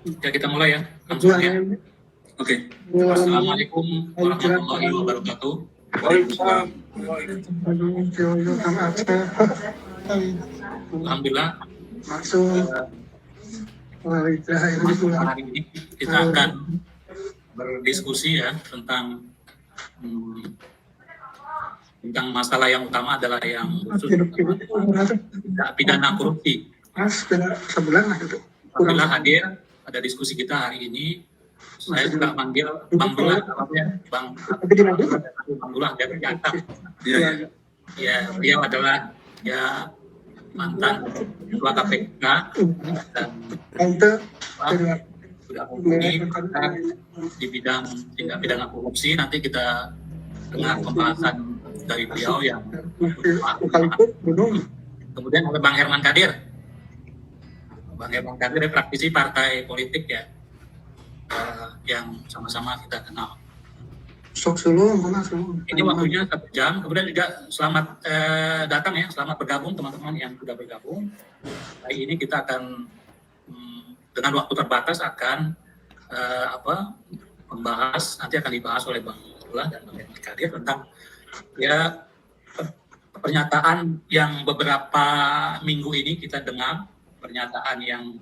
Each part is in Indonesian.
Ya, kita mulai ya, langsung ya. Oke. Assalamualaikum warahmatullahi wabarakatuh. Waalaikumsalam. Alhamdulillah, Masuk. hari ini kita akan berdiskusi ya tentang tentang masalah yang utama adalah yang khusus pidana korupsi. Sebulan lah itu. Alhamdulillah hadir pada diskusi kita hari ini. Saya juga manggil Bang Dullah, Bang Dullah dari Jakarta. Iya. Ya, beliau adalah ya mantan ketua KPK dan sudah di bidang tindak pidana korupsi. Nanti kita dengar pembahasan dari beliau yang kemudian oleh Bang Herman Kadir. Bang Herman Kadir praktisi partai politik ya, yang sama-sama kita kenal. Ini waktunya 1 jam. Kemudian juga selamat datang ya, selamat bergabung teman-teman yang sudah bergabung. Hari ini kita akan dengan waktu terbatas akan membahas, nanti akan dibahas oleh Bang Dullah dan Bang Herman Kadir tentang ya pernyataan yang beberapa minggu ini kita dengar, pernyataan yang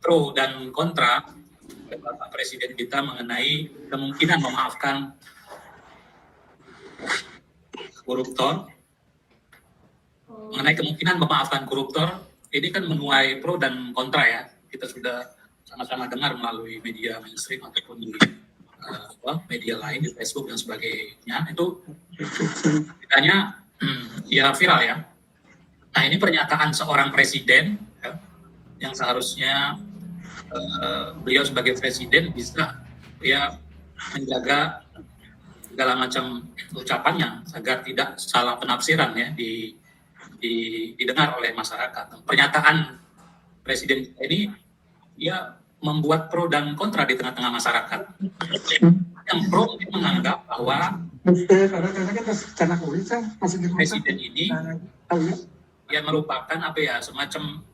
pro dan kontra Bapak Presiden kita mengenai kemungkinan memaafkan koruptor. Mengenai kemungkinan memaafkan koruptor, ini kan menuai pro dan kontra ya. Kita sudah sama-sama dengar melalui media mainstream ataupun di media lain, di Facebook dan sebagainya. Itu ceritanya ya viral ya. Nah, ini pernyataan seorang presiden ya, yang seharusnya beliau sebagai presiden bisa ya menjaga segala macam ucapannya agar tidak salah penafsiran ya didengar oleh masyarakat. Pernyataan presiden ini ya membuat pro dan kontra di tengah-tengah masyarakat. Yang pro menganggap bahwa presiden ini ya merupakan apa ya, semacam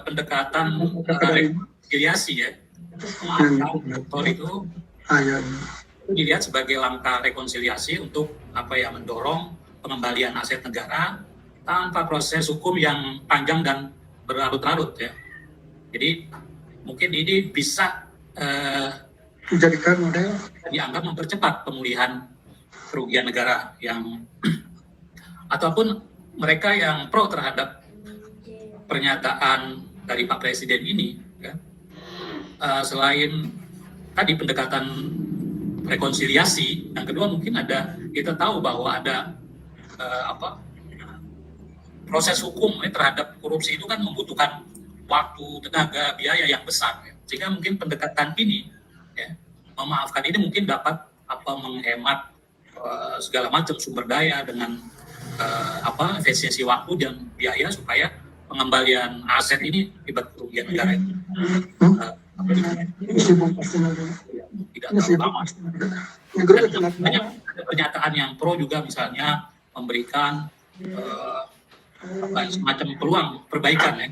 pendekatan rekonsiliasi ya. Koruptor itu dilihat sebagai langkah rekonsiliasi untuk apa ya, mendorong pengembalian aset negara tanpa proses hukum yang panjang dan berlarut-larut ya. Jadi mungkin ini bisa dijadikan model, dianggap mempercepat pemulihan kerugian negara yang ataupun mereka yang pro terhadap pernyataan dari Pak Presiden ini ya, selain tadi pendekatan rekonsiliasi, yang kedua mungkin ada, kita tahu bahwa ada proses hukum terhadap korupsi itu kan membutuhkan waktu, tenaga, biaya yang besar ya. Sehingga mungkin pendekatan ini ya, memaafkan ini mungkin dapat menghemat segala macam sumber daya dengan efisiensi waktu dan biaya supaya pengembalian aset ini akibat kerugian negara itu tidak terlalu lama. Banyak ada pernyataan yang pro juga, misalnya memberikan semacam peluang perbaikan ya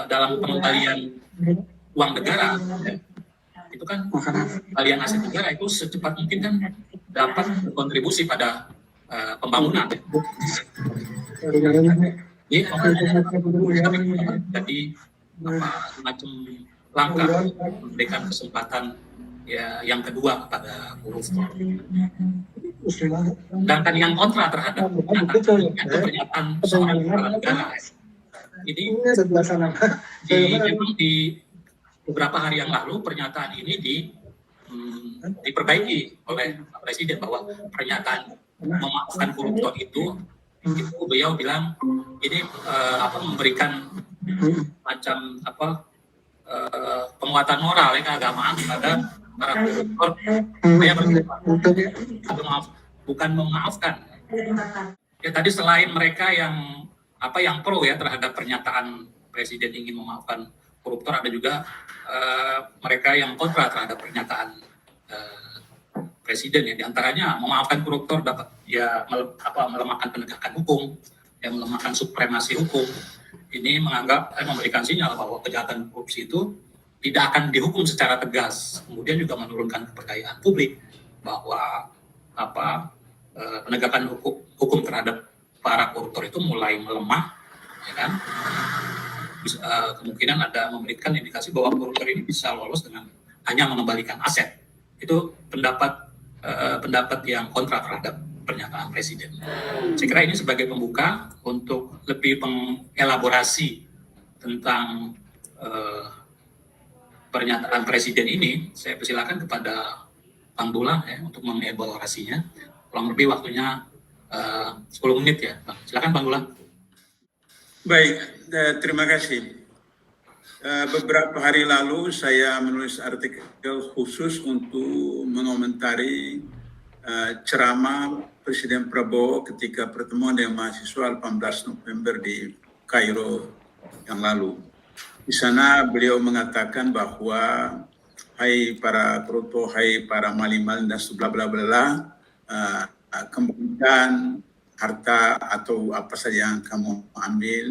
dalam pengembalian uang negara ya. Itu kan pengembalian aset negara itu secepat mungkin kan dapat berkontribusi pada pembangunan ya. Jadi semacam langkah memberikan kesempatan ya yang kedua kepada koruptor. Sedangkan yang kontra terhadap pernyataan seorang kepala negara ini memang di beberapa hari yang lalu pernyataan ini diperbaiki oleh Pak Presiden, bahwa pernyataan memaafkan koruptor itu beliau bilang ini memberikan macam penguatan moral ya, keagamaan kepada para koruptor supaya bukan memaafkan. Ya tadi selain mereka yang pro ya terhadap pernyataan Presiden ingin memaafkan koruptor, ada juga mereka yang kontra terhadap pernyataan Presiden ya, diantaranya memaafkan koruptor dapat ya melemahkan penegakan hukum, ya melemahkan supremasi hukum. Ini menganggap memberikan sinyal bahwa kejahatan korupsi itu tidak akan dihukum secara tegas, kemudian juga menurunkan kepercayaan publik bahwa penegakan hukum terhadap para koruptor itu mulai melemah, ya kan? Kemungkinan ada memberikan indikasi bahwa koruptor ini bisa lolos dengan hanya mengembalikan aset. Itu pendapat yang kontra terhadap pernyataan Presiden. Saya kira ini sebagai pembuka untuk lebih pengelaborasi tentang pernyataan Presiden ini. Saya persilakan kepada Bang Dula ya, untuk mengevaluasinya. Kurang lebih waktunya 10 menit ya. Silakan Bang Dula. Baik, terima kasih. Beberapa hari lalu saya menulis artikel khusus untuk mengomentari ceramah Presiden Prabowo ketika pertemuan dengan mahasiswa 18 November di Kairo yang lalu. Di sana beliau mengatakan bahwa hai para koruptor, hai para mali-mali dan bla bla bla, kembalikan harta atau apa saja yang kamu ambil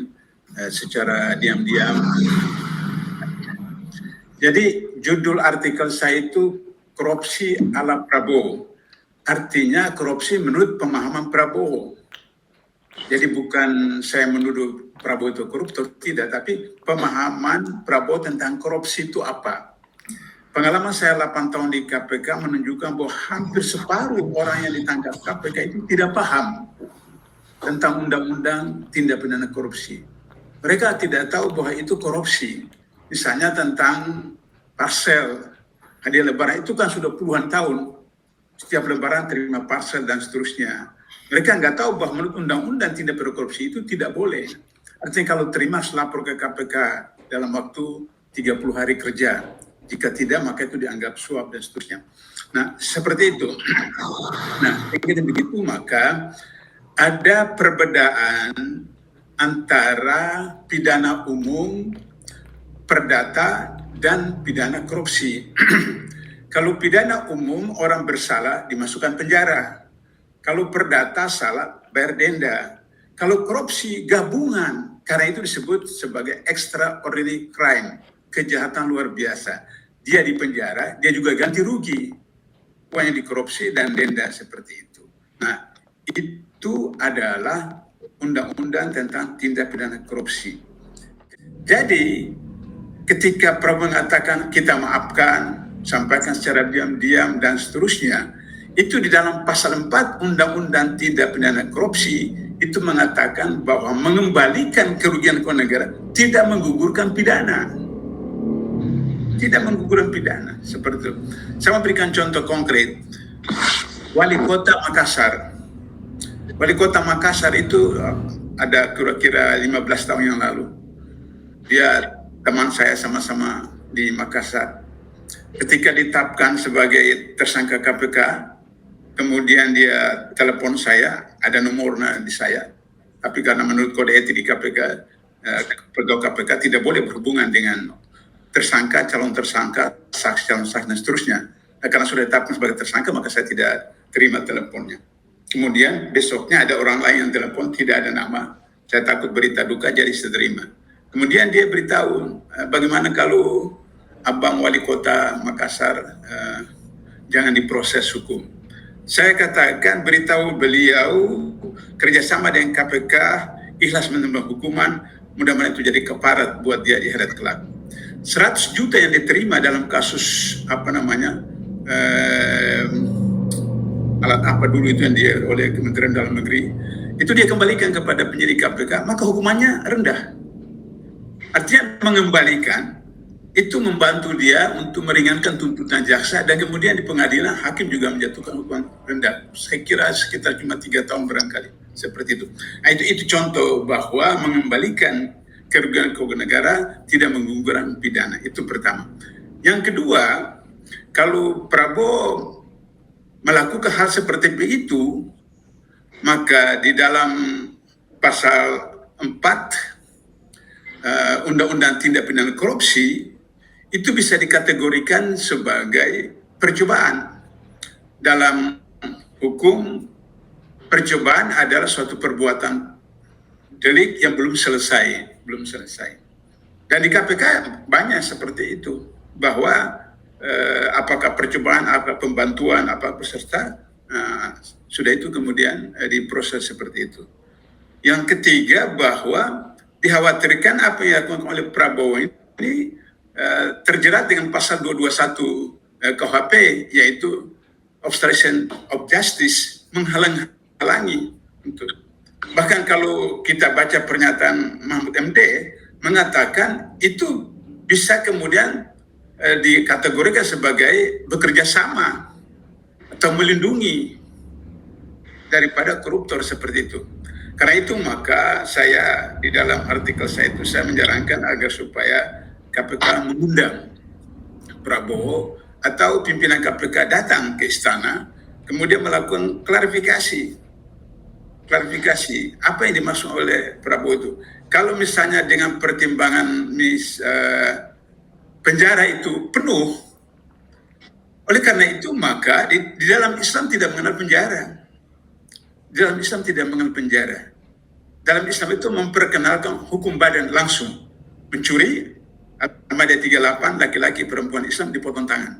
secara diam-diam. Jadi judul artikel saya itu korupsi ala Prabowo. Artinya korupsi menurut pemahaman Prabowo. Jadi bukan saya menuduh Prabowo itu koruptor, tidak, tapi pemahaman Prabowo tentang korupsi itu apa. Pengalaman saya 8 tahun di KPK menunjukkan bahwa hampir separuh orang yang ditangkap KPK itu tidak paham tentang undang-undang tindak pidana korupsi. Mereka tidak tahu bahwa itu korupsi. Misalnya tentang parsel, hadiah lebaran itu kan sudah puluhan tahun. Setiap lebaran terima parsel dan seterusnya. Mereka nggak tahu bahwa menurut undang-undang tindak pidana korupsi itu tidak boleh. Artinya kalau terima lapor ke KPK dalam waktu 30 hari kerja. Jika tidak, maka itu dianggap suap dan seterusnya. Nah, seperti itu. Nah, begitu begitu maka ada perbedaan antara pidana umum, perdata, dan pidana korupsi. Kalau pidana umum, orang bersalah dimasukkan penjara. Kalau perdata salah, bayar denda. Kalau korupsi, gabungan. Karena itu disebut sebagai extraordinary crime. Kejahatan luar biasa. Dia di penjara, dia juga ganti rugi. Uangnya dikorupsi dan denda seperti itu. Nah, itu adalah undang-undang tentang tindak pidana korupsi. Jadi, ketika Prabowo mengatakan kita maafkan, sampaikan secara diam-diam dan seterusnya, itu di dalam pasal 4 Undang-Undang Tindak Pidana Korupsi itu mengatakan bahwa mengembalikan kerugian keuangan negara tidak menggugurkan pidana. Tidak menggugurkan pidana, seperti itu. Saya memberikan contoh konkret. Wali Kota Makassar. Wali Kota Makassar itu ada kira-kira 15 tahun yang lalu. Dia teman saya sama-sama di Makassar. Ketika ditetapkan sebagai tersangka KPK, kemudian dia telepon saya, ada nomornya di saya. Tapi karena menurut kode etik di KPK, pegawai KPK tidak boleh berhubungan dengan tersangka, calon tersangka, saksi, calon saksi, dan seterusnya. Nah, karena sudah ditetapkan sebagai tersangka, maka saya tidak terima teleponnya. Kemudian besoknya ada orang lain yang telepon, tidak ada nama. Saya takut berita duka, jadi saya terima. Kemudian dia beritahu, bagaimana kalau Abang Wali Kota Makassar jangan diproses hukum. Saya katakan, beritahu beliau kerjasama dengan KPK, ikhlas menerima hukuman, mudah-mudahan itu jadi keparat buat dia di akhirat kelak. 100 juta yang diterima dalam kasus alat apa dulu itu yang dia oleh Kementerian Dalam Negeri, itu dia kembalikan kepada penyidik KPK, maka hukumannya rendah. Artinya mengembalikan itu membantu dia untuk meringankan tuntutan jaksa, dan kemudian di pengadilan hakim juga menjatuhkan hukuman rendah. Saya kira sekitar cuma 3 tahun barangkali, seperti itu. Nah, itu contoh bahwa mengembalikan kerugian keuangan negara tidak menggugurkan pidana. Itu pertama. Yang kedua, kalau Prabowo melakukan hal seperti itu, maka di dalam pasal 4 Undang-Undang Tindak Pidana Korupsi itu bisa dikategorikan sebagai percobaan. Dalam hukum, percobaan adalah suatu perbuatan delik yang belum selesai. Dan di KPK banyak seperti itu. bahwa apakah percobaan, apakah pembantuan, apakah peserta, sudah itu kemudian diproses seperti itu. Yang ketiga, bahwa dikhawatirkan apa yang dilakukan oleh Prabowo ini terjerat dengan pasal 221 KUHP, yaitu obstruction of justice, menghalang-halangi. Bahkan kalau kita baca pernyataan Mahfud MD, mengatakan itu bisa kemudian dikategorikan sebagai bekerja sama atau melindungi daripada koruptor seperti itu. Karena itu maka saya di dalam artikel saya itu saya menyarankan agar supaya KPK mengundang Prabowo atau pimpinan KPK datang ke istana, kemudian melakukan klarifikasi apa yang dimaksud oleh Prabowo itu. Kalau misalnya dengan pertimbangan penjara itu penuh, oleh karena itu maka di dalam Islam tidak mengenal penjara. Di dalam Islam tidak mengenal penjara. Dalam Islam itu memperkenalkan hukum badan langsung. Mencuri, Al-Maidah 38, laki-laki perempuan Islam dipotong tangan.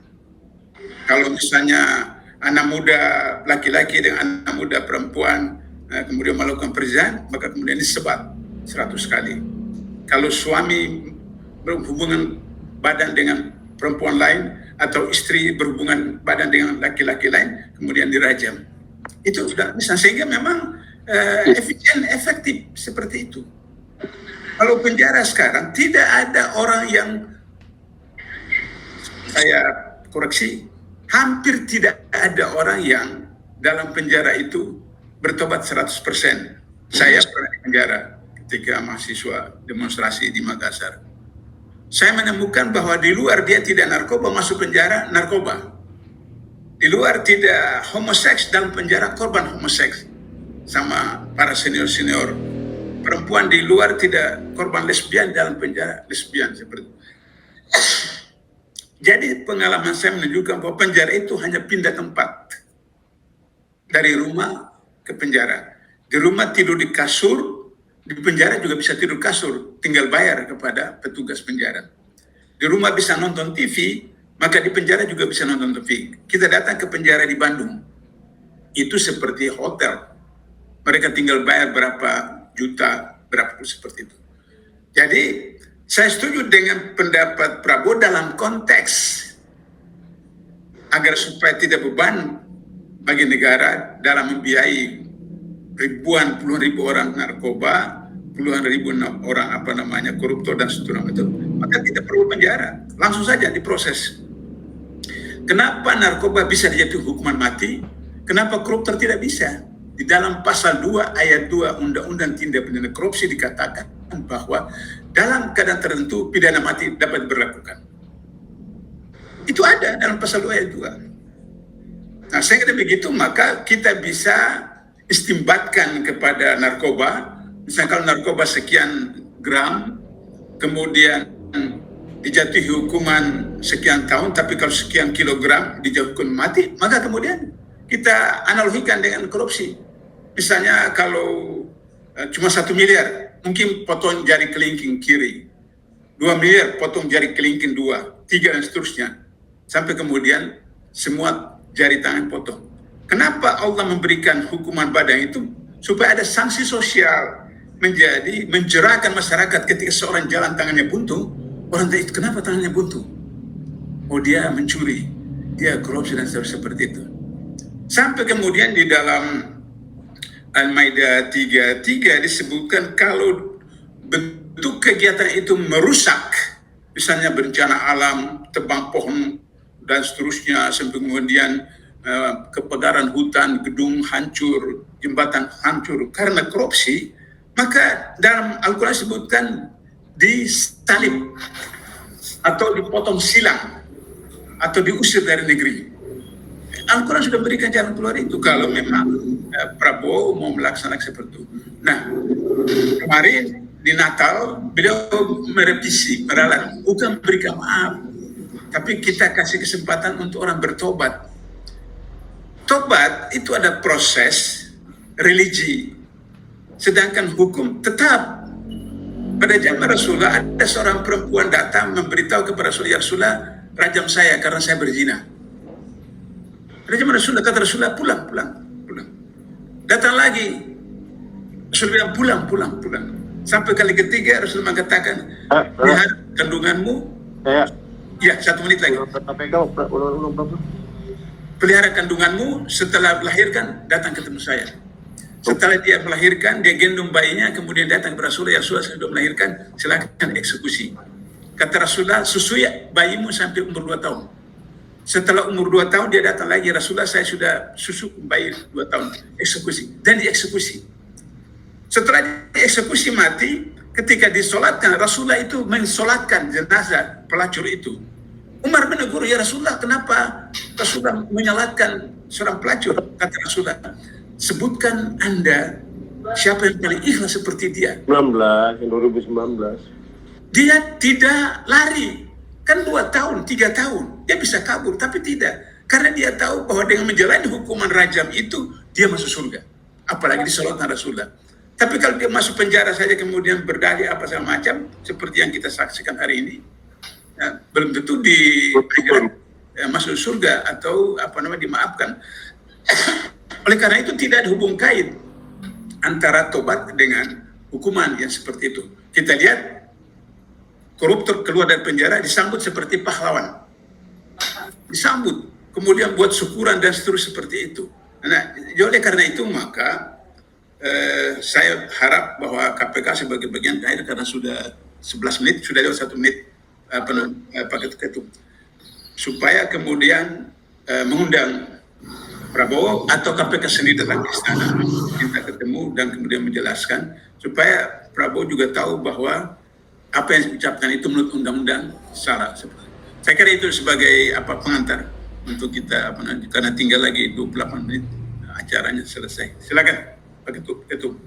Kalau misalnya anak muda laki-laki dengan anak muda perempuan kemudian melakukan perzinahan, maka kemudian disebat 100 kali. Kalau suami berhubungan badan dengan perempuan lain atau istri berhubungan badan dengan laki-laki lain, kemudian dirajam. Itu sudah bisa, sehingga memang efisien, efektif seperti itu. Kalau penjara sekarang tidak ada orang yang, saya koreksi, hampir tidak ada orang yang dalam penjara itu bertobat 100%. Saya pernah di penjara ketika mahasiswa demonstrasi di Makassar. Saya menemukan bahwa di luar dia tidak narkoba, masuk penjara narkoba. Di luar tidak homoseks, dalam penjara korban homoseks. Sama para senior-senior. Perempuan di luar tidak korban lesbian, dalam penjara lesbian seperti itu. Jadi pengalaman saya menunjukkan bahwa penjara itu hanya pindah tempat. Dari rumah ke penjara. Di rumah tidur di kasur, di penjara juga bisa tidur kasur, tinggal bayar kepada petugas penjara. Di rumah bisa nonton TV, maka di penjara juga bisa nonton TV. Kita datang ke penjara di Bandung, itu seperti hotel. Mereka tinggal bayar berapa juta, berapa seperti itu. Jadi saya setuju dengan pendapat Prabowo dalam konteks agar supaya tidak beban bagi negara dalam membiayai ribuan, puluhan ribu orang narkoba, puluhan ribu orang koruptor dan seterusnya itu, maka tidak perlu penjara, langsung saja diproses. Kenapa narkoba bisa dijatuhi hukuman mati? Kenapa koruptor tidak bisa? Di dalam pasal 2 ayat 2 Undang-Undang Tindak Pidana Korupsi dikatakan bahwa dalam keadaan tertentu pidana mati dapat diberlakukan. Itu ada dalam pasal 2 ayat 2. Nah, sehingga begitu maka kita bisa istimbatkan kepada narkoba. Misalnya kalau narkoba sekian gram, kemudian dijatuhi hukuman sekian tahun, tapi kalau sekian kilogram dijatuhkan mati, maka kemudian kita analogikan dengan korupsi. Misalnya kalau cuma 1 miliar, mungkin potong jari kelingking kiri. 2 miliar, potong jari kelingking 2, 3 dan seterusnya. Sampai kemudian semua jari tangan potong. Kenapa Allah memberikan hukuman badan itu? Supaya ada sanksi sosial, menjerahkan masyarakat ketika seorang jalan tangannya buntu. Orang itu kenapa tangannya buntu? Oh, dia mencuri, dia korupsi dan seperti itu. Sampai kemudian di dalam Al-Maidah 33 disebutkan kalau bentuk kegiatan itu merusak, misalnya bencana alam, tebang pohon dan seterusnya, sampai kemudian kebakaran hutan, gedung hancur, jembatan hancur karena korupsi, maka dalam Al-Quran disebutkan disalib atau dipotong silang atau diusir dari negeri. Al-Quran sudah berikan jalan keluar itu kalau memang Prabowo mau melaksanakan seperti itu. Nah, kemarin di Natal beliau merevisi, meralat, bukan berikan maaf, tapi kita kasih kesempatan untuk orang bertobat. Tobat itu ada proses religi, sedangkan hukum tetap. Pada zaman Rasulullah ada seorang perempuan datang memberitahu kepada Rasulullah, ya Rasulullah, rajam saya karena saya berzina. Rajam Rasulullah, kata Rasulullah, pulang. Datang lagi, Rasulullah bilang pulang. Sampai kali ketiga Rasulullah mengatakan, lihat kandunganmu. Ya, 1 menit lagi. Pelihara kandunganmu, setelah melahirkan datang ketemu saya. Setelah dia melahirkan, dia gendong bayinya, kemudian datang ke Rasulullah, ya Rasulullah saya sudah melahirkan, silakan eksekusi. Kata Rasulullah, susui bayimu sampai umur 2 tahun. Setelah umur 2 tahun dia datang lagi, Rasulullah saya sudah susu bayi 2 tahun, eksekusi. Dan dieksekusi. Setelah dieksekusi mati, ketika disolatkan, Rasulullah itu mensolatkan jenazah pelacur itu. Umar menegur, ya Rasulullah, kenapa Rasulullah menyolatkan seorang pelacur? Kata Rasulullah, sebutkan Anda siapa yang paling ikhlas seperti dia. 2019. Dia tidak lari. Kan 2 tahun, 3 tahun. Dia bisa kabur, tapi tidak. Karena dia tahu bahwa dengan menjalani hukuman rajam itu, dia masuk surga. Apalagi disolatkan Rasulullah. Tapi kalau dia masuk penjara saja kemudian berdalih apa segala macam, seperti yang kita saksikan hari ini, ya, belum tentu di akhirat masuk surga atau dimaafkan. Oleh karena itu tidak ada hubung kait antara tobat dengan hukuman yang seperti itu. Kita lihat koruptor keluar dari penjara disambut seperti pahlawan, disambut, kemudian buat syukuran dan seterusnya seperti itu. Nah, oleh karena itu maka saya harap bahwa KPK sebagai bagian terakhir, karena sudah 11 menit, sudah lewat 1 menit Pak Ketum, supaya kemudian mengundang Prabowo atau KPK sendiri datang ke istana, kita ketemu dan kemudian menjelaskan supaya Prabowo juga tahu bahwa apa yang diucapkan itu menurut undang-undang salah. Saya kira itu sebagai pengantar untuk kita karena tinggal lagi 28 menit acaranya selesai. Silakan Pak Ketum.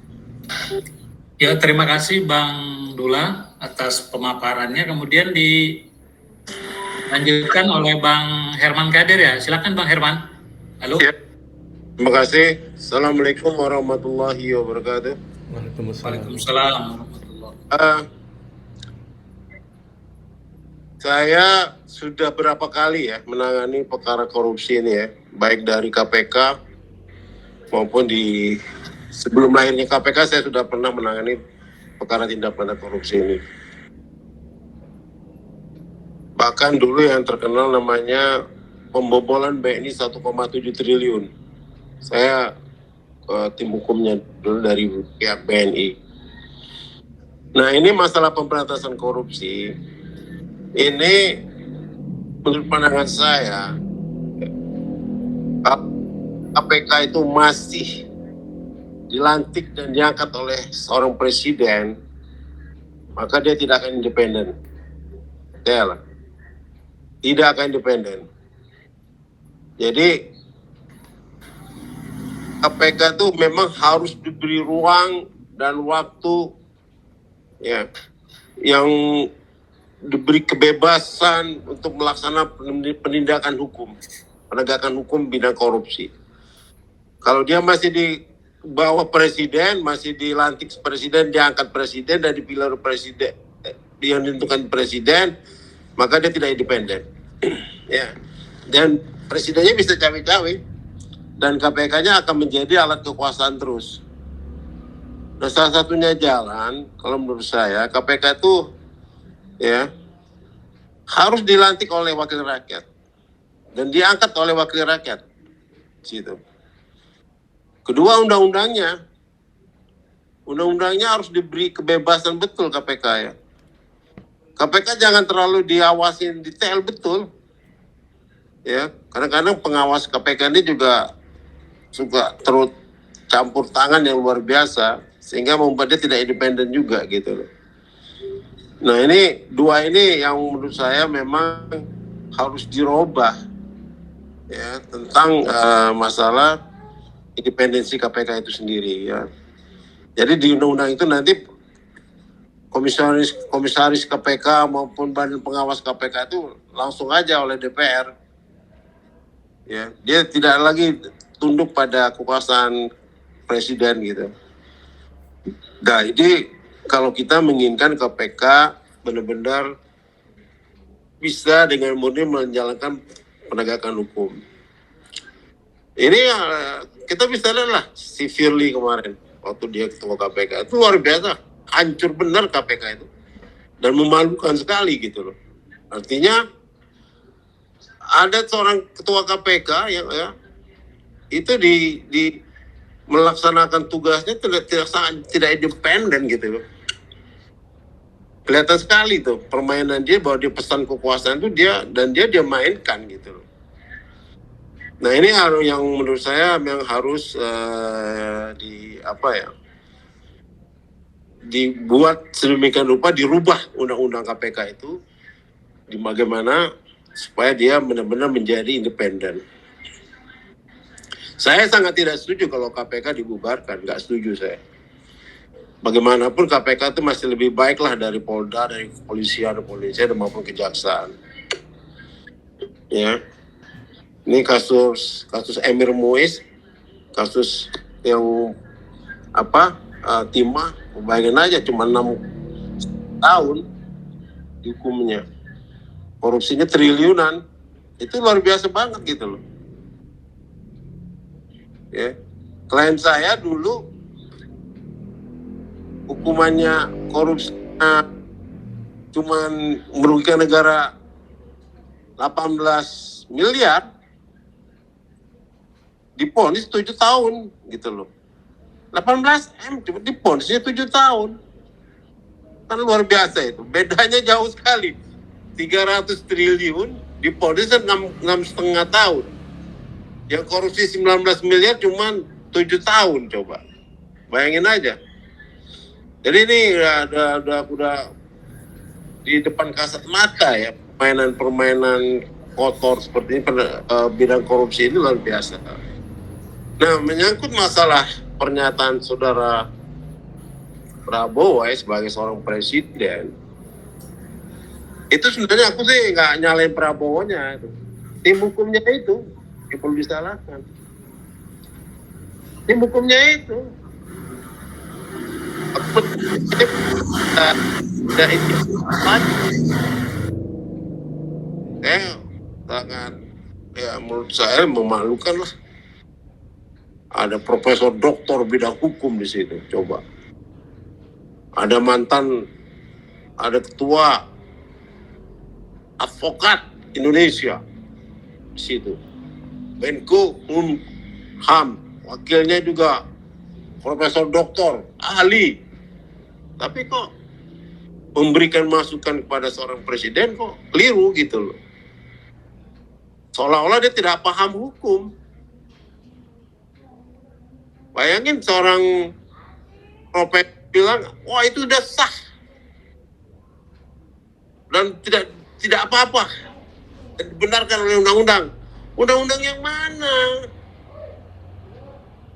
Ya, terima kasih Bang Dula atas pemaparannya. Kemudian dilanjutkan oleh Bang Herman Kadir ya. Silakan Bang Herman. Halo. Ya. Terima kasih. Assalamualaikum warahmatullahi wabarakatuh. Waalaikumsalam warahmatullahi wabarakatuh. Saya sudah berapa kali ya menangani perkara korupsi ini ya, baik dari KPK maupun di sebelum lahirnya KPK saya sudah pernah menangani perkara tindak pidana korupsi ini. Bahkan dulu yang terkenal namanya pembobolan BNI 1,7 triliun. Saya tim hukumnya dulu dari pihak BNI. Nah, ini masalah pemberantasan korupsi. Ini menurut pandangan saya, KPK itu masih dilantik dan diangkat oleh seorang presiden, maka dia tidak akan independen. Tidak akan independen. Jadi KPK itu memang harus diberi ruang dan waktu ya yang diberi kebebasan untuk melaksanakan penindakan hukum, penegakan hukum bidang korupsi. Kalau dia masih di bawah presiden, masih dilantik presiden, diangkat presiden dan dipilih oleh presiden, yang ditentukan presiden, maka dia tidak independen. Ya, dan presidennya bisa cawe-cawe dan KPK-nya akan menjadi alat kekuasaan terus. Nah, salah satunya jalan, kalau menurut saya, KPK itu ya harus dilantik oleh wakil rakyat dan diangkat oleh wakil rakyat. Situ. Kedua, undang-undangnya harus diberi kebebasan betul KPK ya. KPK jangan terlalu diawasin detail betul. Ya, kadang-kadang pengawas KPK ini juga suka terus campur tangan yang luar biasa sehingga membuat dia tidak independen juga gitu loh. Nah, ini dua ini yang menurut saya memang harus dirubah ya tentang masalah independensi KPK itu sendiri ya. Jadi di undang-undang itu nanti komisaris KPK maupun badan pengawas KPK itu langsung aja oleh DPR. Ya, dia tidak lagi tunduk pada kekuasaan presiden gitu. Nah, ini kalau kita menginginkan KPK benar-benar bisa dengan murni menjalankan penegakan hukum. Ini kita bisa lihat lah si Firly kemarin waktu dia ketua KPK itu luar biasa, hancur benar KPK itu dan memalukan sekali gitu loh. Artinya ada seorang ketua KPK yang itu di melaksanakan tugasnya tidak independen gitu loh. Kelihatan sekali tuh permainan dia bahwa dia pesan kekuasaan itu dia mainkan gitu loh. Nah ini yang menurut saya yang harus dibuat sedemikian rupa, dirubah undang-undang KPK itu di bagaimana supaya dia benar-benar menjadi independen. Saya sangat tidak setuju kalau KPK dibubarkan, nggak setuju saya. Bagaimanapun KPK itu masih lebih baik lah dari Polda, dari kepolisian maupun kejaksaan. Ya. Ini kasus Emir Muiz, kasus yang timah, bayangin aja cuma 6 tahun hukumnya, korupsinya triliunan, itu luar biasa banget gitu loh. Ya, klien saya dulu hukumannya korupsi cuman merugikan negara 18 miliar. Diponis 7 tahun gitu loh. 18 M diponisnya 7 tahun. Kan luar biasa itu. Bedanya jauh sekali. 300 triliun diponis 6,5 tahun. Yang korupsi 19 miliar cuman 7 tahun coba. Bayangin aja. Jadi ini udah di depan kasat mata ya, permainan kotor seperti ini, bidang korupsi ini luar biasa. Nah, menyangkut masalah pernyataan saudara Prabowo sebagai seorang presiden, itu sebenarnya aku sih nggak nyalain Prabowo-nya. Tim hukumnya itu yang perlu disalahkan. Tim hukumnya itu. Sangat menurut saya memalukan lah. Ada profesor doktor bidang hukum di situ, coba. Ada ada ketua advokat Indonesia di situ. Menko HAM, wakilnya juga profesor doktor, ahli. Tapi kok memberikan masukan kepada seorang presiden kok keliru gitu loh. Seolah-olah dia tidak paham hukum. Bayangin seorang profesor bilang, wah itu udah sah dan tidak apa-apa, dan dibenarkan oleh undang-undang. Undang-undang yang mana?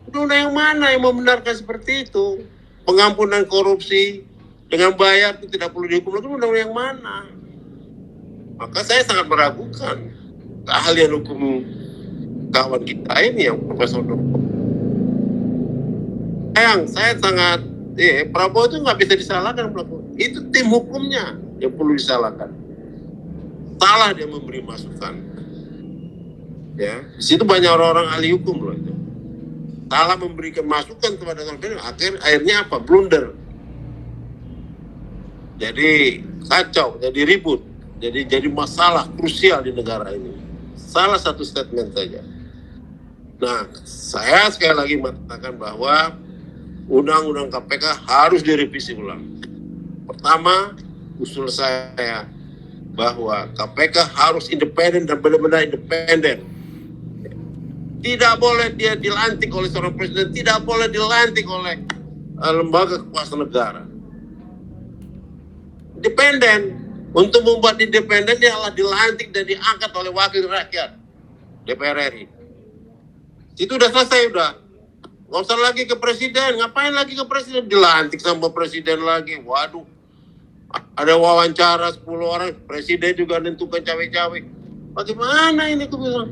Undang-undang yang mana yang membenarkan seperti itu? Pengampunan korupsi dengan bayar itu tidak perlu dihukum lagi. Undang-undang yang mana? Maka saya sangat meragukan keahlian hukum kawan kita ini yang profesor doktor. Saya sangat Prabowo itu nggak bisa disalahkan. Itu tim hukumnya yang perlu disalahkan. Salah dia memberi masukan. Ya, di situ banyak orang-orang ahli hukum loh itu. Salah memberikan masukan kepada orang, akhirnya apa? Blunder. Jadi kacau, jadi ribut, jadi masalah krusial di negara ini. Salah satu statement saja. Nah, saya sekali lagi mengatakan bahwa Undang-Undang KPK harus direvisi ulang. Pertama, usul saya bahwa KPK harus independen dan benar-benar independen. Tidak boleh dia dilantik oleh seorang presiden, tidak boleh dilantik oleh lembaga kekuasaan negara. Independen. Untuk membuat independen dia adalah dilantik dan diangkat oleh wakil rakyat DPR RI. Itu udah selesai udah. Nggak usah lagi ke presiden. Ngapain lagi ke presiden? Dilantik sama presiden lagi. Waduh. Ada wawancara 10 orang. Presiden juga nentukan cawe-cawe. Bagaimana ini aku bilang?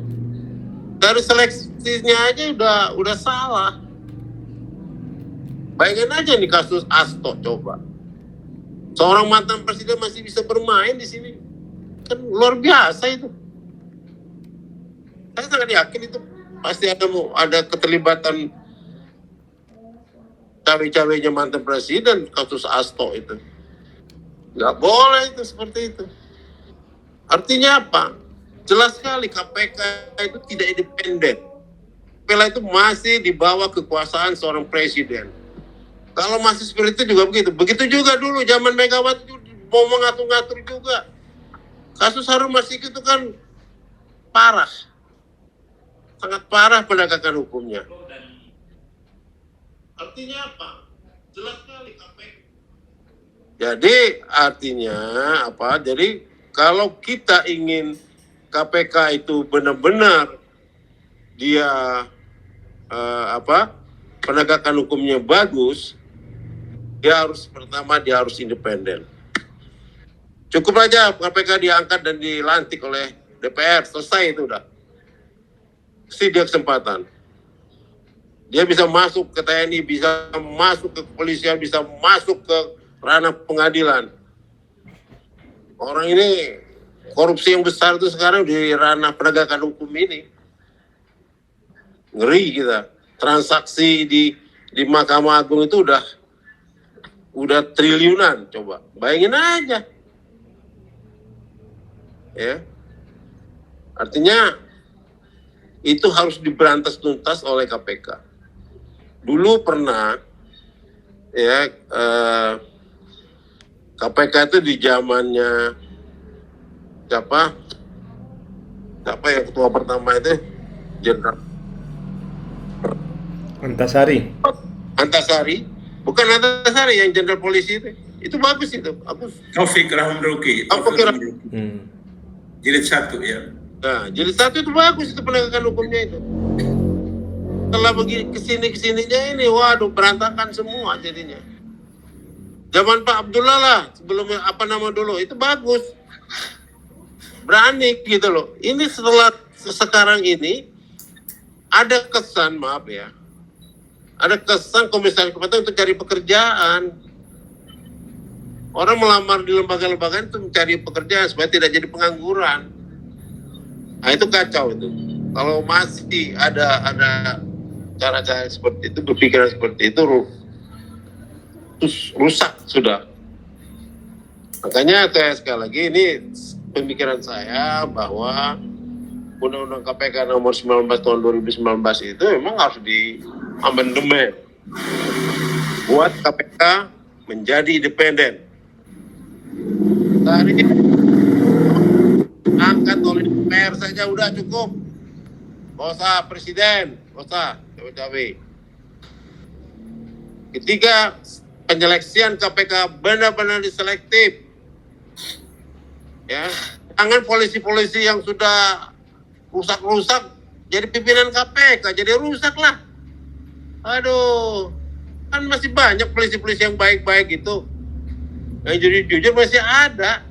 Dari seleksinya aja udah salah. Bayangin aja nih kasus Asto coba. Seorang mantan presiden masih bisa bermain di sini. kan luar biasa itu. Saya sangat yakin itu pasti ada keterlibatan cawe-cawenya mantan presiden kasus Asto itu. Nggak boleh itu seperti itu. Artinya apa? Jelas sekali KPK itu tidak independen. KPK itu masih di bawah kekuasaan seorang presiden. Kalau masih seperti itu juga begitu. Begitu juga dulu zaman Megawati mau mengatur-ngatur juga. Kasus Harun Masiku itu kan parah. Sangat parah penegakan hukumnya. Artinya apa? Jelas sekali KPK. Jadi artinya apa? Jadi kalau kita ingin KPK itu benar-benar dia penegakan hukumnya bagus, dia harus independen. Cukup aja KPK diangkat dan dilantik oleh DPR, selesai itu udah. Mesti dia kesempatan. Dia bisa masuk ke TNI, bisa masuk ke kepolisian, bisa masuk ke ranah pengadilan. Orang ini korupsi yang besar itu sekarang di ranah penegakan hukum ini. Ngeri kita. Transaksi di Mahkamah Agung itu udah triliunan, coba. Bayangin aja. Ya. Artinya itu harus diberantas tuntas oleh KPK. Dulu pernah ya KPK itu di zamannya siapa yang ketua pertama itu Jenderal Antasari, bukan Antasari yang jenderal polisi itu bagus itu. Taufik Rahman-Ruki. Jilid 1 ya. Nah, jilid 1 itu bagus itu penegakan hukumnya itu. Setelah begini kesininya ini, waduh berantakan semua jadinya. Zaman Pak Abdullah lah, sebelum dulu itu bagus, berani gitu loh. Ini setelah sekarang ini ada kesan, maaf ya, ada kesan komisaris KPK untuk cari pekerjaan. Orang melamar di lembaga-lembaga itu mencari pekerjaan supaya tidak jadi pengangguran. Nah itu kacau itu. Kalau masih ada cara-cara seperti itu, berpikiran seperti itu, rusak sudah. Makanya saya sekali lagi ini pemikiran saya bahwa Undang-Undang KPK nomor 19 tahun 2019 itu memang harus diamandemen buat KPK menjadi independen. Tadi angkat oleh DPR saja udah cukup. Gak usah presiden, gak usah cawe-cawe. Ketiga, penyeleksian KPK benar-benar diselektif. Ya, jangan polisi-polisi yang sudah rusak-rusak jadi pimpinan KPK, jadi rusak lah. Aduh, kan masih banyak polisi-polisi yang baik-baik gitu. Yang jujur masih ada.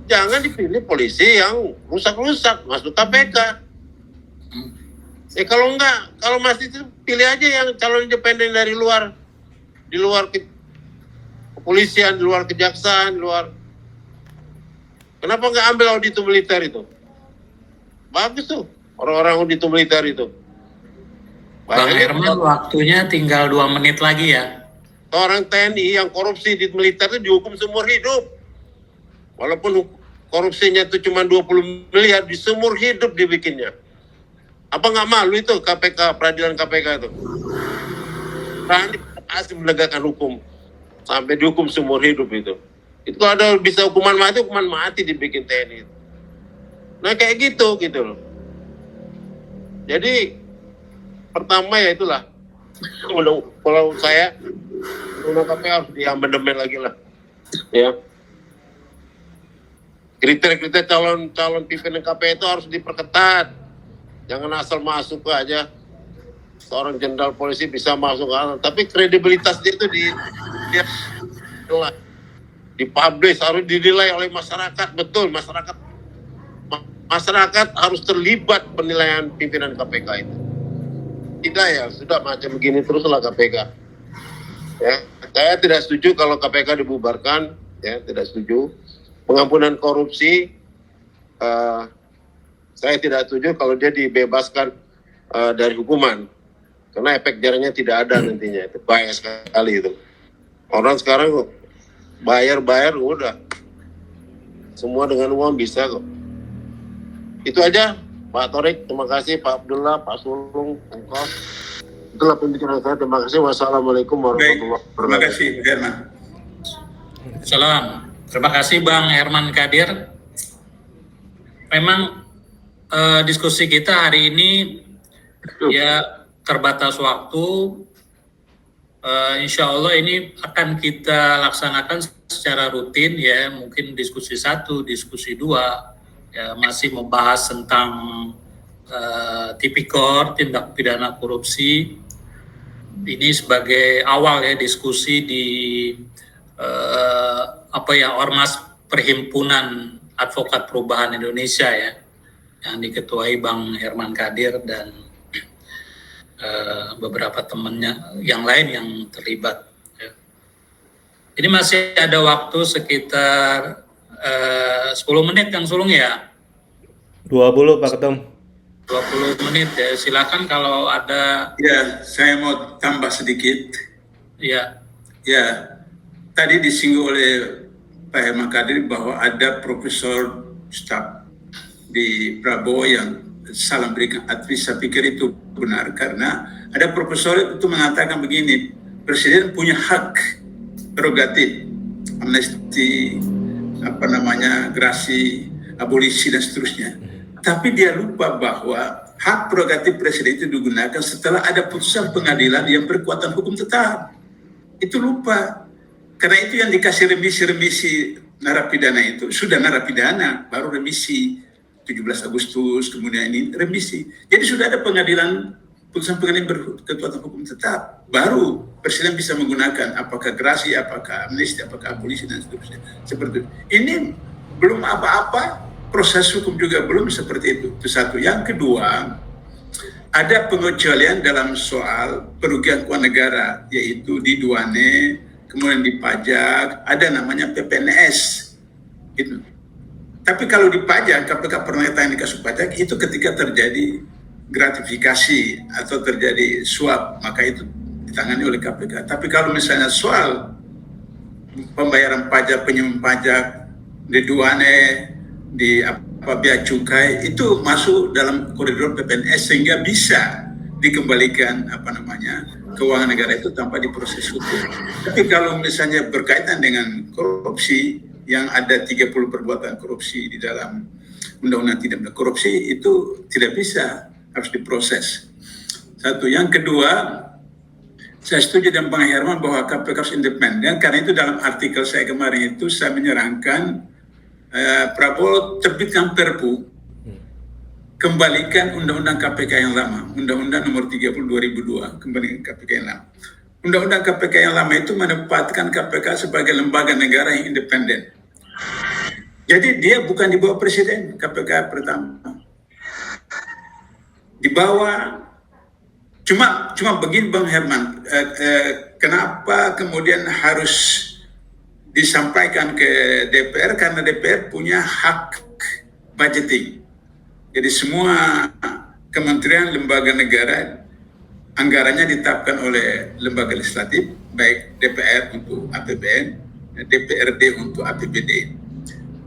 Jangan dipilih polisi yang rusak-rusak masuk KPK. Kalau enggak, kalau masih itu pilih aja yang calon independen dari luar, di luar kepolisian, di luar kejaksaan, di luar. Kenapa enggak ambil auditor militer itu? Bagus tuh, orang-orang auditor militer itu. Bang Herman, waktunya tinggal 2 menit lagi ya. Orang TNI yang korupsi di militer itu dihukum seumur hidup. Walaupun korupsinya itu cuma 20 miliar, di seumur hidup dibikinnya. Apa nggak malu itu KPK, peradilan KPK itu? Berani asli menegakkan hukum sampai dihukum seumur hidup itu. Itu ada bisa hukuman mati dibikin TNI. Nah kayak gitu loh. Jadi pertama ya itulah. Kalau saya Undang KPK harus diamandemen lagi lah. Ya. Kriteria calon pimpinan KPK itu harus diperketat. Jangan asal masuk aja. Seorang jenderal polisi bisa masuk, tapi kredibilitas dia itu dipublish, harus dinilai oleh masyarakat. Betul, masyarakat harus terlibat penilaian pimpinan KPK itu. Tidak ya, sudah macam begini teruslah KPK. Ya, saya tidak setuju kalau KPK dibubarkan, ya tidak setuju. Pengampunan korupsi saya tidak setuju kalau dia dibebaskan dari hukuman, karena efek jerahnya tidak ada nantinya. Itu bahaya sekali itu. Orang sekarang bayar udah semua dengan uang bisa kok. Itu aja Pak Torik, terima kasih Pak Abdullah, Pak Sulung, Engkau. Itulah pembicaraan saya. Terima kasih. Wassalamualaikum Baik, warahmatullahi terima wabarakatuh. kasih Herman. Salam. Terima kasih Bang Herman Kadir. Memang diskusi kita hari ini ya terbatas waktu. Insya Allah ini akan kita laksanakan secara rutin ya, mungkin diskusi 1, diskusi 2 ya, masih membahas tentang tipikor, tindak pidana korupsi. Ini sebagai awal ya diskusi di Ormas Perhimpunan Advokat Perubahan Indonesia ya, yang diketuai Bang Herman Kadir dan beberapa temannya yang lain yang terlibat. Ya. Ini masih ada waktu sekitar 10 menit Kang Sulung ya? 20 Pak Ketum. 20 menit ya, silakan kalau ada. Ya, saya mau tambah sedikit. Ya. Ya, tadi disinggung oleh Pak Herman Kadir bahwa ada profesor staf di Prabowo yang salah berikan advice. Saya pikir itu benar karena ada profesor itu mengatakan begini, presiden punya hak prerogatif amnesti, gerasi, abolisi dan seterusnya. Tapi dia lupa bahwa hak prerogatif presiden itu digunakan setelah ada putusan pengadilan yang berkekuatan hukum tetap. Itu lupa. Karena itu yang dikasih remisi narapidana itu sudah narapidana, baru remisi 17 Agustus, kemudian ini remisi. Jadi sudah ada putusan pengadilan berkekuatan hukum tetap, baru presiden bisa menggunakan apakah gerasi, apakah amnesti, apakah abolisi dan seterusnya. Seperti itu. Ini belum apa-apa, proses hukum juga belum seperti itu. Itu satu. Yang kedua, ada pengecualian dalam soal kerugian keuangan negara, yaitu di duane, kemudian di pajak, ada namanya PPNS. Gitu. Tapi kalau di pajak, KPK pernah tanya kasus pajak, itu ketika terjadi gratifikasi atau terjadi suap, maka itu ditangani oleh KPK. Tapi kalau misalnya soal pembayaran pajak, penyumbang pajak, di duane, di bea cukai, itu masuk dalam koridor PPNS sehingga bisa dikembalikan keuangan negara itu tanpa diproses hukum. Tapi kalau misalnya berkaitan dengan korupsi, yang ada 30 perbuatan korupsi di dalam undang-undang tidak pidana korupsi, itu tidak bisa, harus diproses. Satu. Yang kedua, saya setuju dengan Bang Herman bahwa KPK harus independen, karena itu dalam artikel saya kemarin itu saya menyerangkan Prabowo terbitkan Perpu, kembalikan undang-undang KPK yang lama, undang-undang nomor 30 2002, kembalikan KPK yang lama. Undang-undang KPK yang lama itu menempatkan KPK sebagai lembaga negara yang independen. Jadi dia bukan di bawah presiden, KPK pertama. Di bawah, cuma begini Bang Herman, kenapa kemudian harus disampaikan ke DPR? Karena DPR punya hak budgeting. Jadi semua kementerian lembaga negara anggarannya ditetapkan oleh lembaga legislatif, baik DPR untuk APBN, DPRD untuk APBD.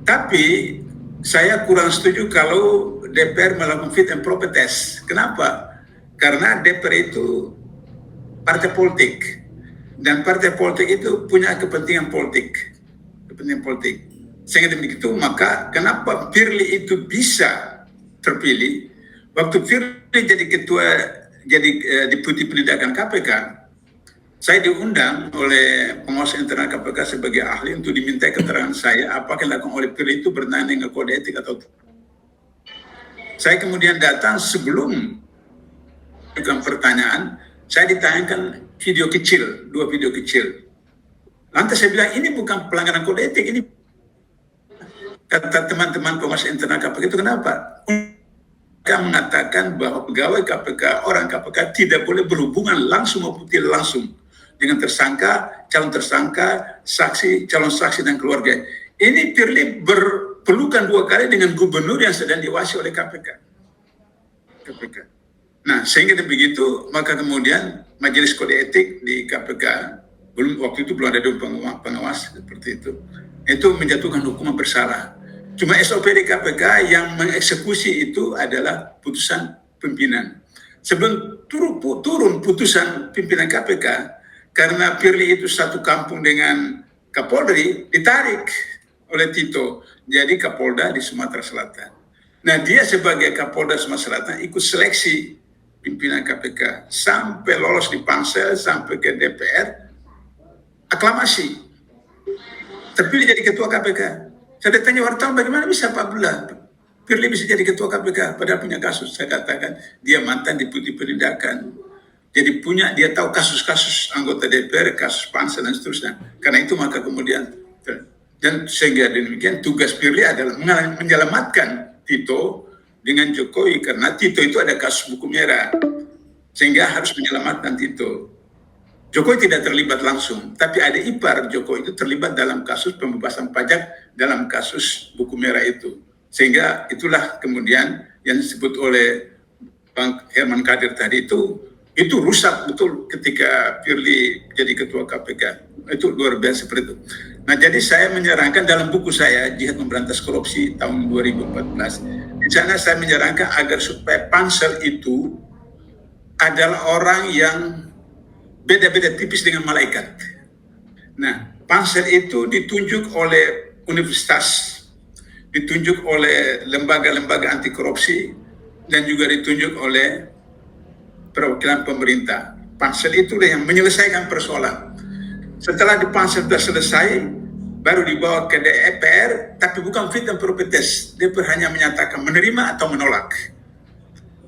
Tapi saya kurang setuju kalau DPR melakukan fit and proper test. Kenapa? Karena DPR itu partai politik, dan partai politik itu punya kepentingan politik. Sehingga demikian, maka kenapa Firly itu bisa terpilih? Waktu Firly jadi deputi penindakan KPK, saya diundang oleh pengawas internal KPK sebagai ahli untuk diminta keterangan saya apakah yang dilakukan oleh Firly itu bertentangan dengan kode etik atau tidak. Saya kemudian datang sebelum bukan pertanyaan, saya ditanyakan video kecil, 2 video kecil. Lantas saya bilang, ini bukan pelanggaran kode etik, ini kata teman-teman pengawas internal KPK itu kenapa? Mereka mengatakan bahwa pegawai KPK, orang KPK tidak boleh berhubungan langsung maupun tidak langsung dengan tersangka, calon tersangka, saksi, calon saksi dan keluarga. Ini Firly diperlukan 2 kali dengan gubernur yang sedang diawasi oleh KPK. Nah, sehingga begitu, maka kemudian Majelis Kode Etik di KPK, waktu itu belum ada pengawas seperti itu menjatuhkan hukuman bersalah. Cuma SOP di KPK yang mengeksekusi itu adalah putusan pimpinan. Sebelum turun putusan pimpinan KPK, karena Firly itu satu kampung dengan Kapolri, ditarik oleh Tito jadi Kapolda di Sumatera Selatan. Nah, dia sebagai Kapolda Sumatera Selatan ikut seleksi pimpinan KPK sampai lolos di pansel, sampai ke DPR, aklamasi, terpilih jadi ketua KPK. Saya tanya wartawan, bagaimana bisa Pak Abdullah Firly bisa jadi ketua KPK padahal punya kasus? Saya katakan dia mantan deputi penindakan, jadi dia tahu kasus-kasus anggota DPR, kasus pansel dan seterusnya. Karena itu maka kemudian, dan sehingga demikian tugas Firly adalah menyelamatkan Tito dengan Jokowi, karena Tito itu ada kasus buku merah, sehingga harus menyelamatkan Tito. Jokowi tidak terlibat langsung, tapi ada ipar Jokowi itu terlibat dalam kasus pembebasan pajak dalam kasus buku merah itu. Sehingga itulah kemudian yang disebut oleh Bang Herman Kadir tadi itu rusak betul ketika Firly jadi ketua KPK. Itu luar biasa seperti itu. Nah, jadi saya menyarankan dalam buku saya, Jihad Memberantas Korupsi tahun 2014, di sana saya menyarankan agar supaya pansel itu adalah orang yang beda-beda tipis dengan malaikat. Nah, pansel itu ditunjuk oleh universitas, ditunjuk oleh lembaga-lembaga anti korupsi, dan juga ditunjuk oleh perwakilan pemerintah. Pansel itulah yang menyelesaikan persoalan. Setelah di pansel sudah selesai, baru dibawa ke DPR, tapi bukan fit and proper test. DPR hanya menyatakan menerima atau menolak.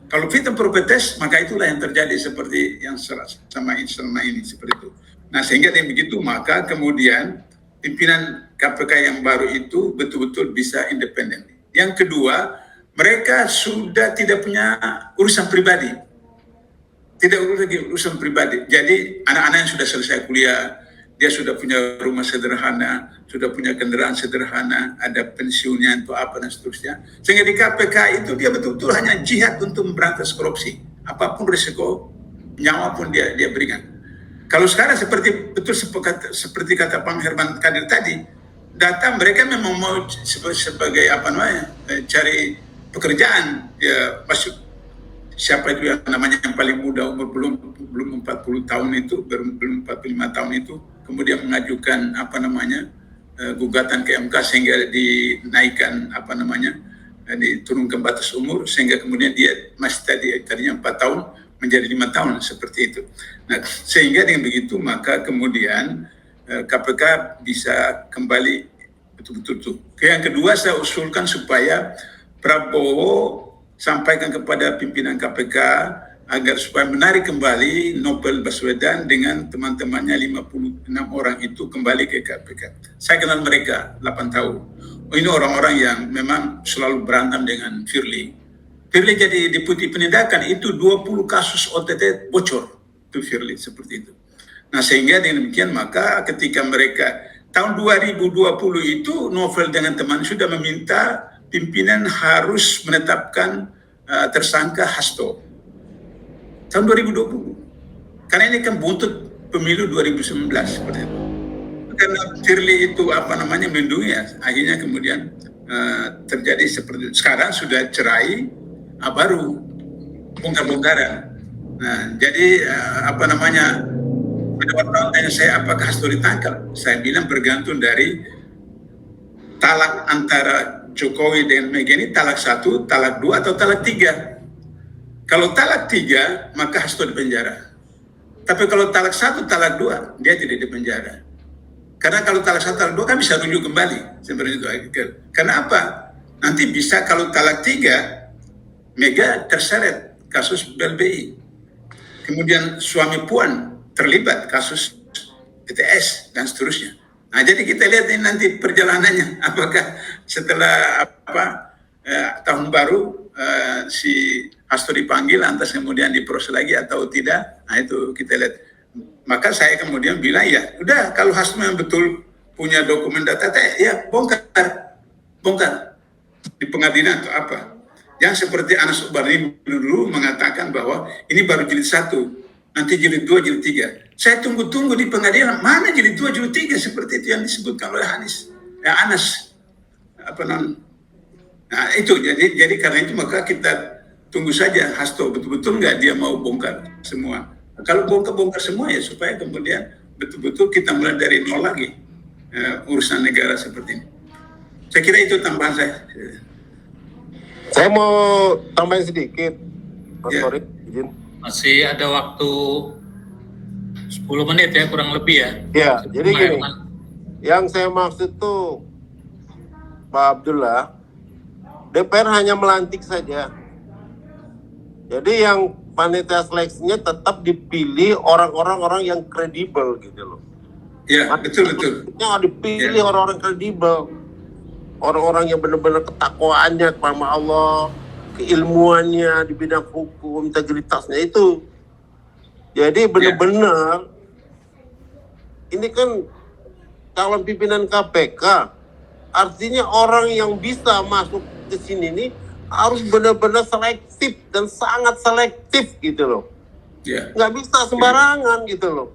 Kalau fit and proper test, maka itulah yang terjadi seperti yang selama ini seperti itu. Nah, sehingga dengan begitu maka kemudian pimpinan KPK yang baru itu betul-betul bisa independen. Yang kedua, mereka sudah tidak punya urusan pribadi. Tidak lagi urusan pribadi. Jadi anak-anak yang sudah selesai kuliah, dia sudah punya rumah sederhana, sudah punya kendaraan sederhana, ada pensiunnya untuk apa dan seterusnya. Sehingga di KPK itu dia betul-betul hanya jihad untuk memberantas korupsi. Apapun risiko nyawa pun dia berikan. Kalau sekarang seperti kata Bang Herman Kadir tadi, data mereka memang mau sebagai cari pekerjaan, ya masuk siapa itu yang namanya yang paling muda umur belum 40 tahun itu, belum 45 tahun itu, kemudian mengajukan gugatan ke MK sehingga dinaikkan diturunkan batas umur, sehingga kemudian dia masih tadinya 4 tahun menjadi 5 tahun seperti itu. Nah, sehingga dengan begitu maka kemudian KPK bisa kembali betul-betul. Yang kedua, saya usulkan supaya Prabowo sampaikan kepada pimpinan KPK agar supaya menarik kembali Novel Baswedan dengan teman-temannya 56 orang itu kembali ke KPK. Saya kenal mereka 8 tahun. Ini orang-orang yang memang selalu berantem dengan Firly. Firly jadi deputi penindakan itu 20 kasus OTT bocor. Itu Firly seperti itu. Nah, sehingga dengan demikian maka ketika mereka tahun 2020 itu Novel dengan teman sudah meminta pimpinan harus menetapkan tersangka Hasto tahun 2020, karena ini kan buntut pemilu 2019 seperti itu. Karena Firly itu melindungi ya, akhirnya kemudian terjadi seperti itu. Sekarang sudah cerai, baru bongkar-bongkaran. Nah, jadi pada wartawan tanya saya apakah Hasto ditangkap, saya bilang bergantung dari talak antara Jokowi dan Mega ini, talak 1, talak 2, atau talak 3. Kalau talak 3, maka Hasto di penjara. Tapi kalau talak 1, talak 2, dia tidak di penjara. Karena kalau talak 1, talak 2 kan bisa rujuk kembali. Seperti itu. Karena apa? Nanti bisa kalau talak 3, Mega terseret kasus BLBI. Kemudian suami Puan terlibat kasus BTS dan seterusnya. Nah, jadi kita lihat ini nanti perjalanannya, apakah setelah tahun baru si Hasto dipanggil, lantas kemudian diproses lagi atau tidak. Nah, itu kita lihat. Maka saya kemudian bilang ya, udah kalau Hasto memang betul punya dokumen data, ya bongkar. di pengadilan atau apa. Yang seperti Anas Ubarni dulu mengatakan bahwa ini baru jilid 1, nanti jilid 2, jilid 3. Saya tunggu-tunggu di pengadilan, mana jilid 2, jilid 3 seperti itu yang disebutkan oleh Anas. Nah itu, jadi karena itu maka kita tunggu saja Hasto betul-betul nggak dia mau bongkar semua. Kalau bongkar semua ya supaya kemudian betul-betul kita mulai dari nol lagi urusan negara seperti ini. Saya kira itu tambahan saya. Saya mau tambahin sedikit, Mas Ya. Torik, izin. Masih ada waktu 10 menit ya, kurang lebih ya. Ya, jadi Pak gini, Herman. yang saya maksud tuh, Pak Abdullah, DPR hanya melantik saja. Jadi yang panitia seleksinya tetap dipilih orang-orang yang kredibel gitu loh. Ya, betul. Yang dipilih orang-orang kredibel, orang-orang yang benar-benar ketakwaannya kepada Allah, keilmuannya di bidang hukum, integritasnya itu. Jadi benar-benar ini kan calon pimpinan KPK, artinya orang yang bisa masuk ke sini nih harus benar-benar selektif dan sangat selektif gitu loh. Ya. Nggak bisa sembarangan gitu loh.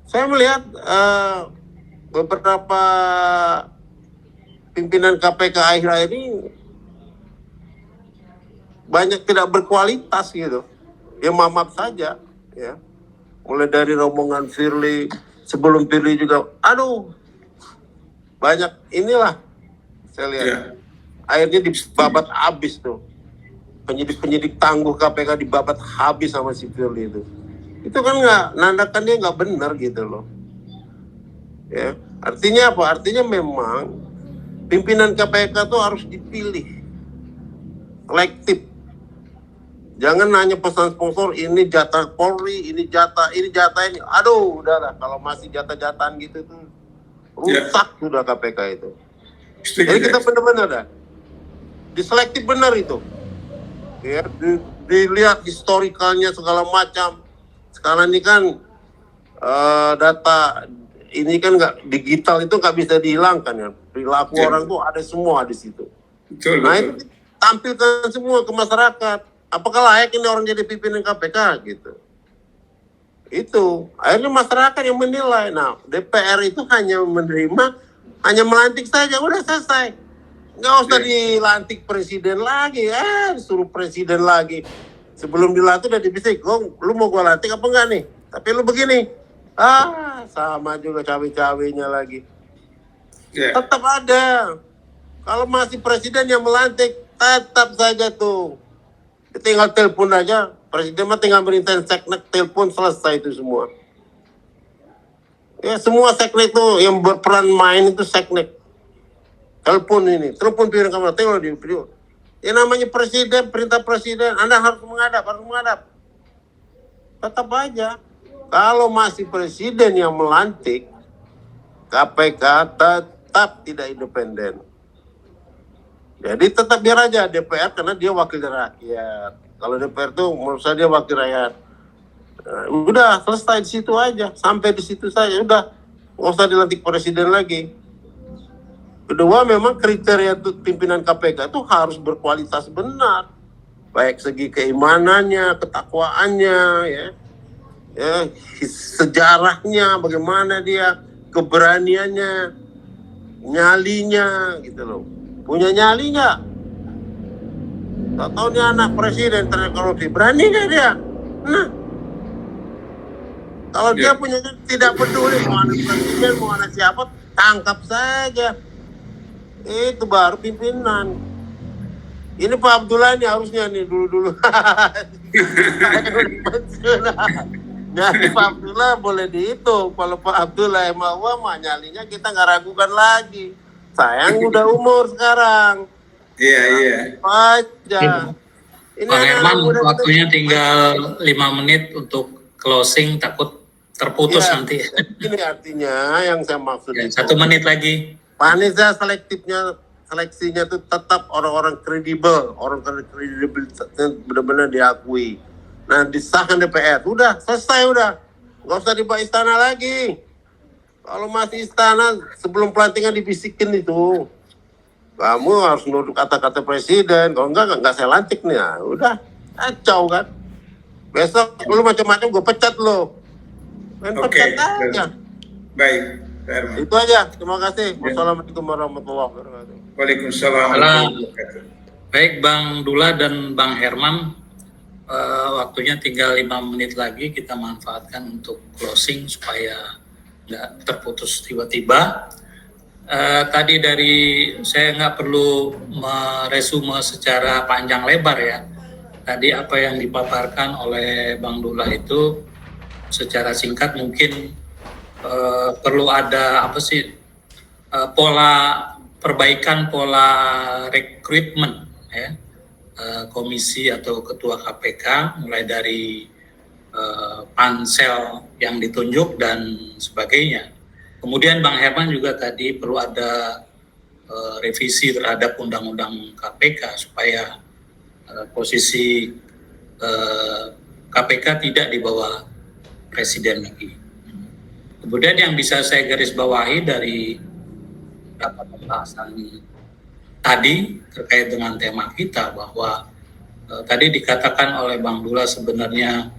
Saya melihat beberapa pimpinan KPK akhir-akhir ini banyak tidak berkualitas gitu. Ya maaf saja ya. Mulai dari rombongan Firly, sebelum Firly juga, aduh banyak inilah saya lihat. Ya. Akhirnya dibabat habis tuh. Penyidik-penyidik tangguh KPK dibabat habis sama si Firly itu. Itu kan nandakan dia nggak benar gitu loh. Ya, artinya apa? Artinya memang pimpinan KPK tuh harus dipilih selektif. Jangan nanya pesan sponsor, ini jatah Polri, ini jatah ini. Aduh, udahlah. Kalau masih jatah-jatahan gitu tuh rusak sudah KPK itu. Jadi kita benar-benar dah diselektif benar itu. Ya, dilihat historikalnya segala macam. Sekarang ini kan data ini kan nggak digital itu nggak bisa dihilangkan ya. Perilaku orang tuh ada semua di situ. Betul. Itu tampilkan semua ke masyarakat. Apakah layak ini orang jadi pimpinan KPK gitu? Itu akhirnya masyarakat yang menilai. Nah, DPR itu hanya menerima, hanya melantik saja, udah selesai. Nggak usah dilantik presiden lagi, disuruh presiden lagi. Sebelum dilantik udah dibisik, lu mau gua lantik apa enggak nih? Tapi lu begini, sama juga cawe-cawenya lagi. Tetap ada. Kalau masih presiden yang melantik, tetap saja tuh. Tinggal telepon aja, presiden mah tinggal berintain seknek, telepon, selesai itu semua. Ya semua seknek tuh yang berperan main itu seknek. Telepon piring kamar, tengok di video. Ya namanya presiden, perintah presiden, Anda harus menghadap. Tetap aja. Kalau masih presiden yang melantik, KPK tetap tidak independen. Jadi tetap biar aja DPR karena dia wakil rakyat. Kalau DPR tuh menurut saya dia wakil rakyat. Udah selesai di situ aja, sampai di situ saja udah, nggak usah dilantik presiden lagi. Kedua, memang kriteria pimpinan KPK itu harus berkualitas benar, baik segi keimanannya, ketakwaannya, ya sejarahnya, bagaimana dia, keberaniannya, nyalinya, gitu loh. Punya nyali nggak? Tak tahu nih anak presiden ternyata korupsi, berani nggak dia? Nah, kalau dia punya tidak peduli mau anak presiden, mau anak siapa, tangkap saja. Itu baru pimpinan. Ini Pak Abdullah ini harusnya nih dulu. Jadi Pak Abdullah boleh dihitung. Kalau Pak Abdullah emang mah nyalinya kita nggak ragukan lagi. Sayang udah umur sekarang. Iya. Aja. Ini Pak Herman, waktunya tinggal 5 menit untuk closing, takut terputus nanti. Ini artinya yang saya maksud Ya, itu. 1 menit lagi. Panitia seleksinya itu tetap orang-orang kredibel, orang kredibel benar-benar diakui. Nah, disahkan DPR, udah selesai udah, nggak usah dibawa istana lagi. Kalau masih istana sebelum pelantikan dibisikin itu, kamu harus nurut kata-kata presiden, kalau enggak saya lantik nih. Nah, udah, kacau kan. Besok lu macam-macam gue pecat lo. Main Oke. pecat aja. Baik, Pak Herman. Itu aja, terima kasih. Wassalamualaikum warahmatullahi wabarakatuh. Waalaikumsalam warahmatullahi wabarakatuh. Baik Bang Dula dan Bang Herman, waktunya tinggal 5 menit lagi, kita manfaatkan untuk closing supaya nggak terputus tiba-tiba. Tadi dari saya nggak perlu meresume secara panjang lebar ya. Tadi apa yang dipaparkan oleh Bang Dula itu secara singkat mungkin perlu ada pola perbaikan pola rekrutmen ya, komisi atau ketua KPK mulai dari pansel yang ditunjuk dan sebagainya. Kemudian Bang Herman juga tadi perlu ada revisi terhadap undang-undang KPK supaya posisi KPK tidak di bawah presiden lagi. Kemudian yang bisa saya garis bawahi dari beberapa pembahasan tadi terkait dengan tema kita bahwa tadi dikatakan oleh Bang Dula sebenarnya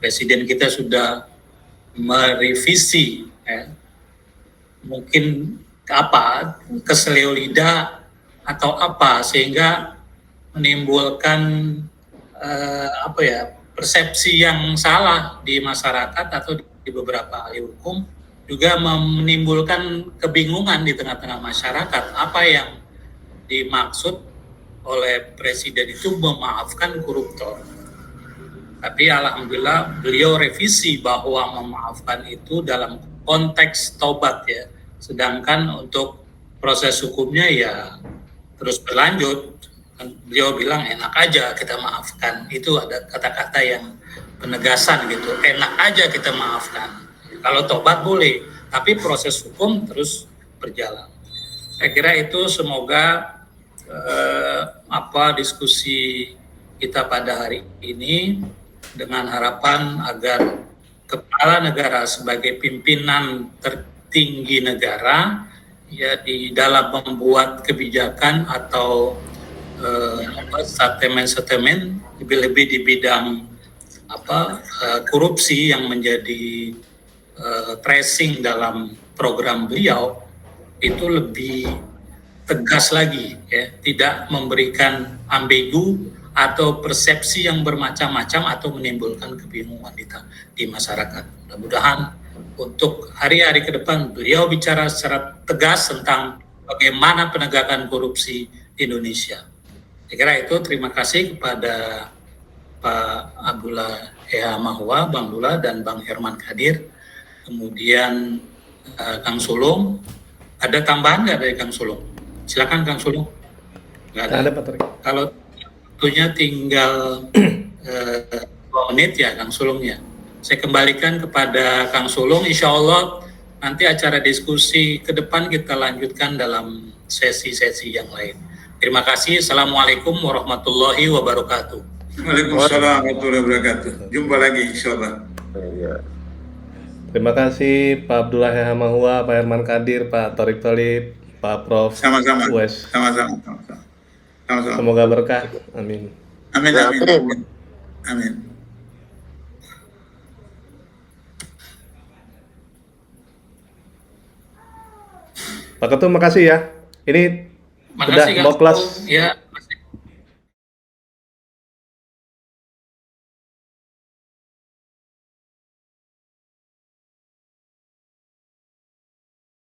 presiden kita sudah merevisi mungkin keseleo lidah atau apa sehingga menimbulkan persepsi yang salah di masyarakat atau di beberapa ahli hukum, juga menimbulkan kebingungan di tengah-tengah masyarakat apa yang dimaksud oleh presiden itu memaafkan koruptor. Tapi alhamdulillah beliau revisi bahwa memaafkan itu dalam konteks taubat ya. Sedangkan untuk proses hukumnya ya terus berlanjut. Beliau bilang enak aja kita maafkan. Itu ada kata-kata yang penegasan gitu. Enak aja kita maafkan. Kalau taubat boleh, tapi proses hukum terus berjalan. Saya kira itu semoga diskusi kita pada hari ini dengan harapan agar kepala negara sebagai pimpinan tertinggi negara ya di dalam membuat kebijakan atau statement lebih-lebih di bidang korupsi yang menjadi tracing dalam program beliau itu lebih tegas lagi ya, tidak memberikan ambigu atau persepsi yang bermacam-macam atau menimbulkan kebingungan di masyarakat. Mudah-mudahan untuk hari-hari ke depan beliau bicara secara tegas tentang bagaimana penegakan korupsi di Indonesia. Saya kira itu. Terima kasih kepada Pak Abdullah H. Mahua, Bang Dula, dan Bang Herman Kadir. Kemudian Kang Sulung. Ada tambahan nggak dari Kang Sulung? Silakan Kang Sulung. Nggak ada. Pak Torik. Kalau waktunya tinggal 2 menit ya Kang Sulungnya. Saya kembalikan kepada Kang Sulung. Insya Allah nanti acara diskusi ke depan kita lanjutkan dalam sesi-sesi yang lain. Terima kasih. Assalamualaikum warahmatullahi wabarakatuh. Waalaikumsalam warahmatullahi wabarakatuh. Jumpa lagi insya Allah. Terima kasih Pak Abdullah H. Mahua, Pak Herman Kadir, Pak Torik Tolib, Pak Prof. Sama-sama. Uwais. Sama-sama. Semoga berkah. Amin. Amin. Amin. Amin. Pak Ketum, makasih ya. Ini Makasih udah mau kelas. Ya.